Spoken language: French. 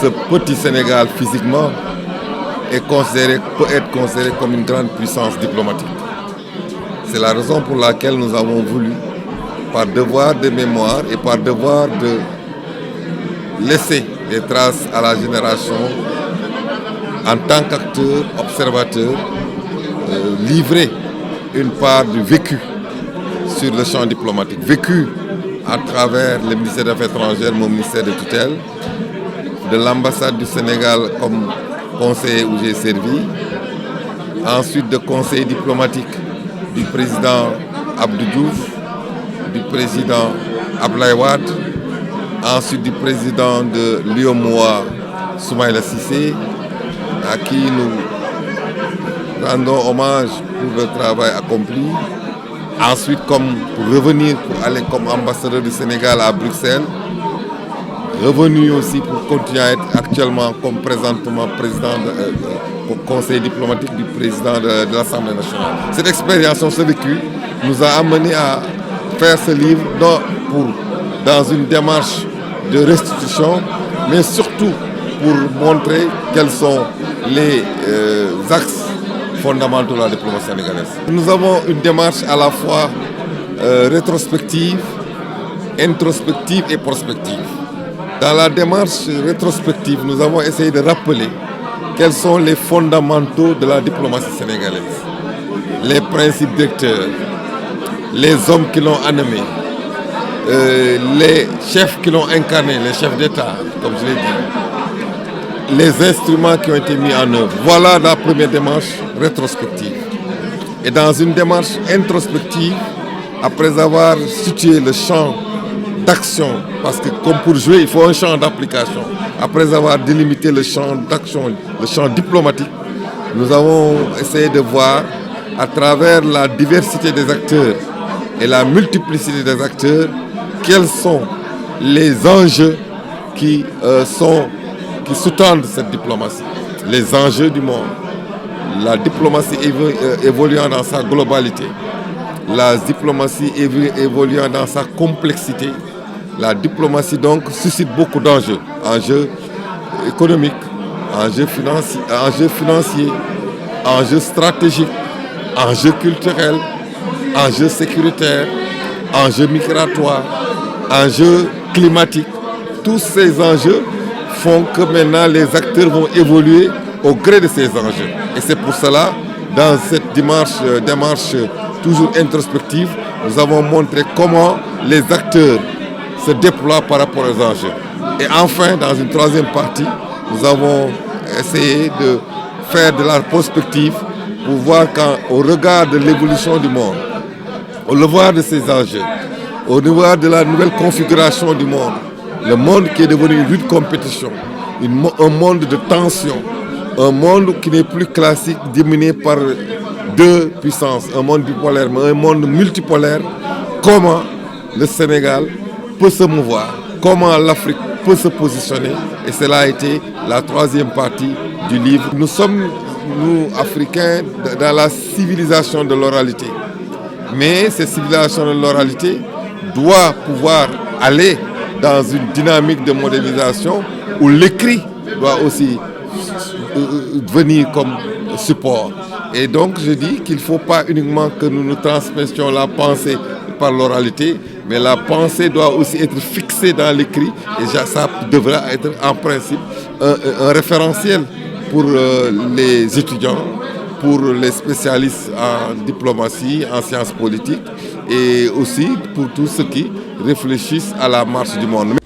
Ce petit Sénégal, physiquement, peut être considéré comme une grande puissance diplomatique. C'est la raison pour laquelle nous avons voulu, par devoir de mémoire et par devoir de laisser des traces à la génération, en tant qu'acteur, observateur, livrer une part du vécu sur le champ diplomatique. Vécu à travers le ministère des Affaires étrangères, mon ministère de tutelle, de l'ambassade du Sénégal comme conseiller où j'ai servi, ensuite de conseiller diplomatique du président Abdou Diouf, du président Abdoulaye Wade, ensuite du président de l'UEMOA Soumaïla Cissé, à qui nous rendons hommage pour le travail accompli. Ensuite, pour revenir, pour aller comme ambassadeur du Sénégal à Bruxelles, revenu aussi pour continuer à être actuellement comme présentement président du conseil diplomatique du président de l'Assemblée nationale. Cette expérience, ce vécu, nous a amené à faire ce livre dans une démarche de restitution, mais surtout pour montrer quels sont les axes fondamentaux de la diplomatie sénégalaise. Nous avons une démarche à la fois rétrospective, introspective et prospective. Dans la démarche rétrospective, nous avons essayé de rappeler quels sont les fondamentaux de la diplomatie sénégalaise, les principes directeurs, les hommes qui l'ont animé, les chefs qui l'ont incarné, les chefs d'État, comme je l'ai dit, les instruments qui ont été mis en œuvre. Voilà la première démarche rétrospective. Et dans une démarche introspective, après avoir situé le champ d'action, parce que comme pour jouer, il faut un champ d'application. Après avoir délimité le champ d'action, le champ diplomatique, nous avons essayé de voir à travers la diversité des acteurs et la multiplicité des acteurs, quels sont les enjeux qui sous-tendent cette diplomatie. Les enjeux du monde, la diplomatie évoluant dans sa globalité, la diplomatie évoluant dans sa complexité. La diplomatie donc suscite beaucoup d'enjeux, enjeux économiques, enjeux financiers, enjeux stratégiques, enjeux culturels, enjeux sécuritaires, enjeux migratoires, enjeux climatiques. Tous ces enjeux font que maintenant les acteurs vont évoluer au gré de ces enjeux. Et c'est pour cela, dans cette démarche toujours introspective, nous avons montré comment les acteurs se déploient par rapport aux enjeux. Et enfin, dans une troisième partie, nous avons essayé de faire de la prospective pour voir qu'au regard de l'évolution du monde, au regard de ces enjeux, au regard de la nouvelle configuration du monde, le monde qui est devenu une lutte compétition, un monde de tension, un monde qui n'est plus classique, dominé par deux puissances, un monde bipolaire, mais un monde multipolaire, comment le Sénégal peut se mouvoir, comment l'Afrique peut se positionner. Et cela a été la troisième partie du livre. Nous sommes, nous, Africains, dans la civilisation de l'oralité. Mais cette civilisation de l'oralité doit pouvoir aller dans une dynamique de modernisation où l'écrit doit aussi venir comme support. Et donc je dis qu'il ne faut pas uniquement que nous transmettions la pensée par l'oralité, mais la pensée doit aussi être fixée dans l'écrit et ça devra être en principe un référentiel pour les étudiants, pour les spécialistes en diplomatie, en sciences politiques et aussi pour tous ceux qui réfléchissent à la marche du monde.